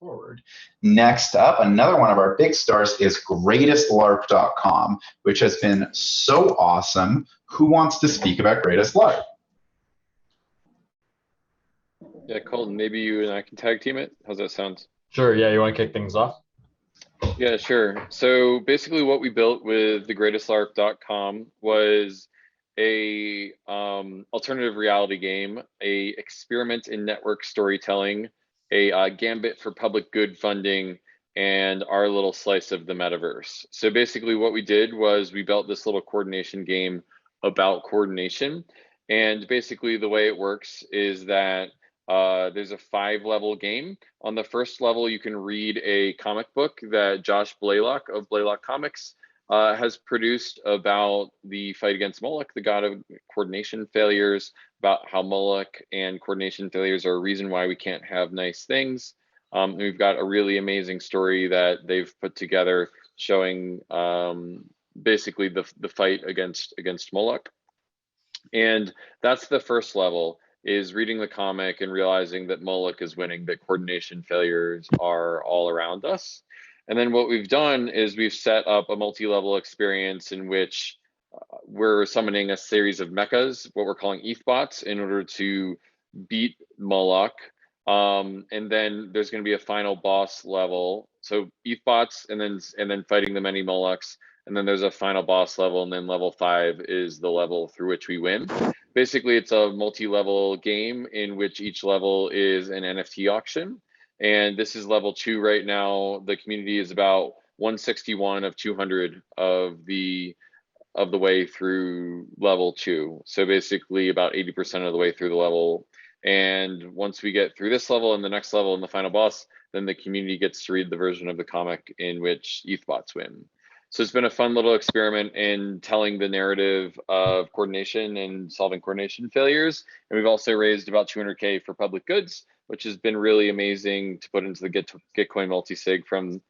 forward. Next up, another one of our big stars is greatestlarp.com, which has been so awesome. Who wants to speak about Greatest LARP? Yeah, Colton, maybe you and I can tag team it. How's that sound? Sure, yeah, you want to kick things off? Yeah, sure. So basically what we built with the greatestlarp.com was a alternative reality game, a experiment in network storytelling, a gambit for public good funding, and our little slice of the metaverse. So basically what we did was we built this little coordination game about coordination. And basically the way it works is that there's a 5-level game. On the first level, you can read a comic book that Josh Blaylock of Blaylock Comics has produced about the fight against Moloch, the god of coordination failures, about how Moloch and coordination failures are a reason why we can't have nice things. We've got a really amazing story that they've put together showing basically the fight against Moloch. And that's the first level, is reading the comic and realizing that Moloch is winning, that coordination failures are all around us. And then what we've done is we've set up a multi-level experience in which we're summoning a series of mechas, what we're calling ETH-bots, in order to beat Moloch. And then there's going to be a final boss level. So ETH-bots and then fighting the many Molochs. And then there's a final boss level, and then level 5 is the level through which we win. Basically, it's a multi-level game in which each level is an NFT auction. And this is level 2 right now. The community is about 161 of 200 of the way through level 2. So basically about 80% of the way through the level. And once we get through this level and the next level and the final boss, then the community gets to read the version of the comic in which ETH-bots win. So it's been a fun little experiment in telling the narrative of coordination and solving coordination failures. And we've also raised about 200K for public goods, which has been really amazing to put into the Gitcoin multi-sig from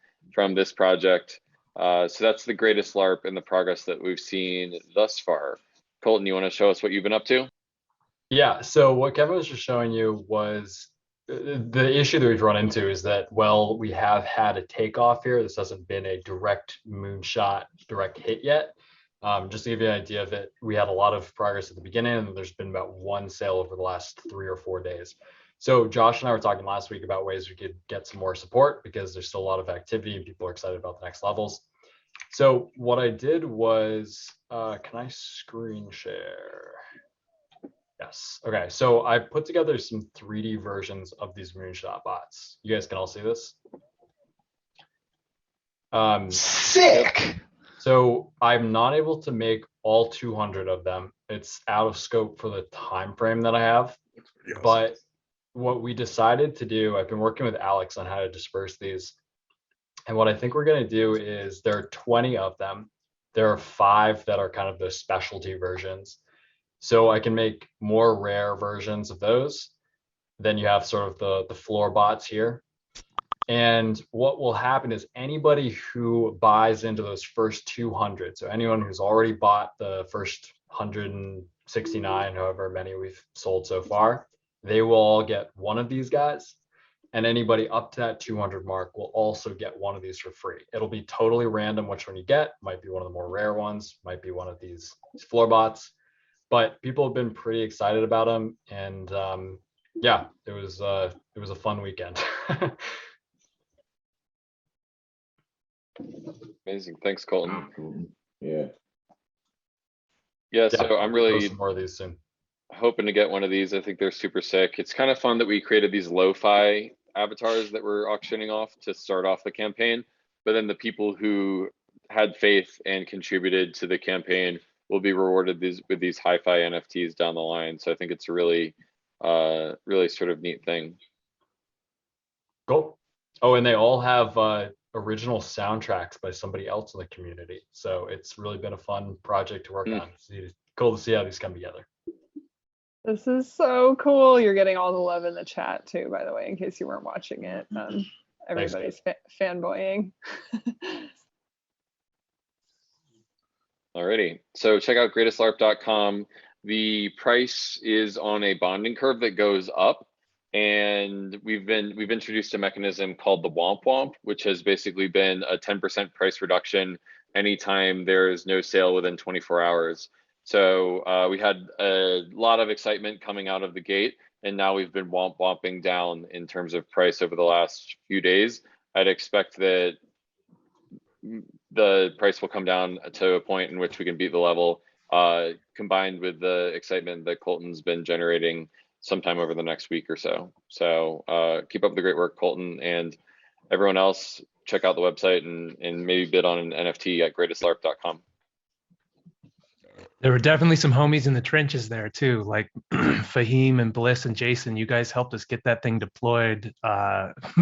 this project. So that's the greatest LARP and the progress that we've seen thus far. Colton, you want to show us what you've been up to? Yeah, so what Kevin was just showing you was the issue that we've run into is that, well, we have had a takeoff here. This hasn't been a direct moonshot, direct hit yet. Just to give you an idea of it, we had a lot of progress at the beginning, and there's been about 1 sale over the last 3 or 4 days. So Josh and I were talking last week about ways we could get some more support, because there's still a lot of activity and people are excited about the next levels. So what I did was, can I screen share? Yes. Okay. So I put together some 3D versions of these Moonshot bots. You guys can all see this. Sick. So I'm not able to make all 200 of them. It's out of scope for the time frame that I have. Awesome. But what we decided to do, I've been working with Alex on how to disperse these. And what I think we're going to do is there are 20 of them. There are 5 that are kind of the specialty versions. So I can make more rare versions of those. Then you have sort of the floor bots here. And what will happen is anybody who buys into those first 200, so anyone who's already bought the first 169, however many we've sold so far, they will all get one of these guys. And anybody up to that 200 mark will also get one of these for free. It'll be totally random which one you get. Might be one of the more rare ones, might be one of these floor bots. But people have been pretty excited about them, and yeah, it was a fun weekend. Amazing, thanks, Colton. Yeah. Yeah. So I'm really more of these soon. Hoping to get one of these. I think they're super sick. It's kind of fun that we created these lo-fi avatars that we're auctioning off to start off the campaign, but then the people who had faith and contributed to the campaign will be rewarded with these hi-fi NFTs down the line. So I think it's a really sort of neat thing. Cool. Oh, and they all have original soundtracks by somebody else in the community. So it's really been a fun project to work on. It's cool to see how these come together. This is so cool. You're getting all the love in the chat too, by the way, in case you weren't watching it. Everybody's fanboying. Alrighty, so check out greatestlarp.com. The price is on a bonding curve that goes up, and we've introduced a mechanism called the Womp Womp, which has basically been a 10% price reduction anytime there is no sale within 24 hours. So we had a lot of excitement coming out of the gate, and now we've been womp womping down in terms of price over the last few days. I'd expect that the price will come down to a point in which we can beat the level, combined with the excitement that Colton's been generating sometime over the next week or so. So keep up the great work, Colton, and everyone else. Check out the website and maybe bid on an NFT at greatestlarp.com. There were definitely some homies in the trenches there too, like Fahim and Bliss and Jason. You guys helped us get that thing deployed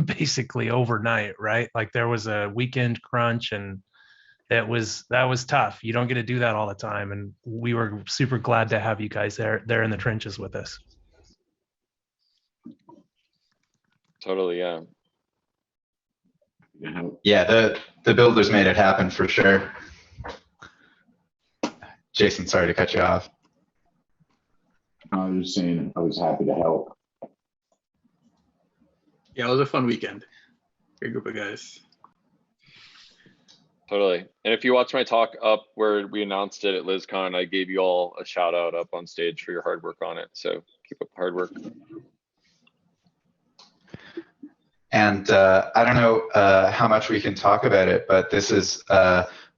basically overnight, right? Like there was a weekend crunch, and that was tough. You don't get to do that all the time, and we were super glad to have you guys there in the trenches with us. Totally, yeah. Yeah, the builders made it happen for sure. Jason, sorry to cut you off. I was just saying I was happy to help. Yeah, it was a fun weekend. Great group of guys. Totally. And if you watch my talk up where we announced it at LizCon, I gave you all a shout out up on stage for your hard work on it. So keep up the hard work. And I don't know how much we can talk about it, but this is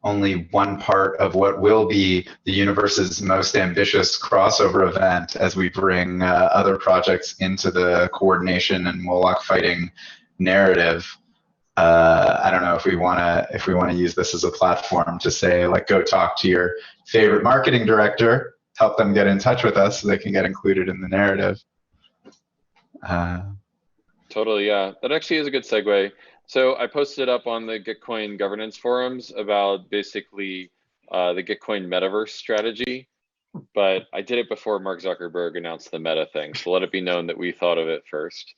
only one part of what will be the universe's most ambitious crossover event as we bring other projects into the coordination and Moloch fighting narrative. I don't know if we want to use this as a platform to say, like, go talk to your favorite marketing director, help them get in touch with us so they can get included in the narrative. Totally, yeah. That actually is a good segue. So I posted up on the Gitcoin governance forums about basically the Gitcoin metaverse strategy, but I did it before Mark Zuckerberg announced the meta thing. So let it be known that we thought of it first.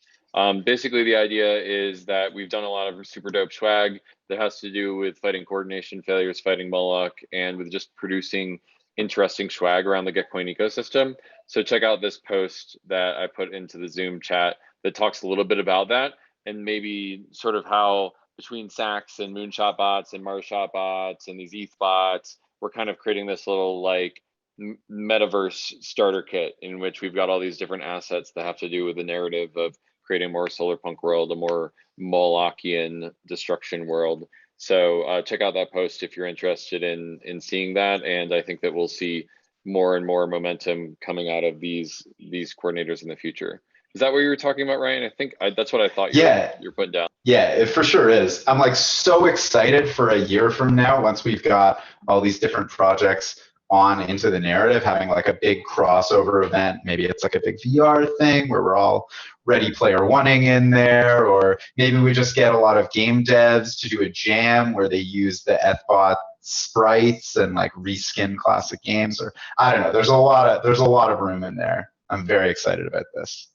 Basically, the idea is that we've done a lot of super dope swag that has to do with fighting coordination failures, fighting Moloch, and with just producing interesting swag around the Gitcoin ecosystem. So check out this post that I put into the Zoom chat that talks a little bit about that, and maybe sort of how between Saks and Moonshot bots and Marshot bots and these ETH bots, we're kind of creating this little like metaverse starter kit in which we've got all these different assets that have to do with the narrative of creating a more solar punk world, a more Molochian destruction world. So check out that post if you're interested in seeing that. And I think that we'll see more and more momentum coming out of these coordinators in the future. Is that what you were talking about, Ryan? I think that's what I thought you're putting down. Yeah, it for sure is. I'm like so excited for a year from now, once we've got all these different projects on into the narrative, having like a big crossover event. Maybe it's like a big VR thing where we're all Ready Player One-ing in there, or maybe we just get a lot of game devs to do a jam where they use the Ethbot sprites and like reskin classic games, or I don't know. There's a lot of room in there. I'm very excited about this.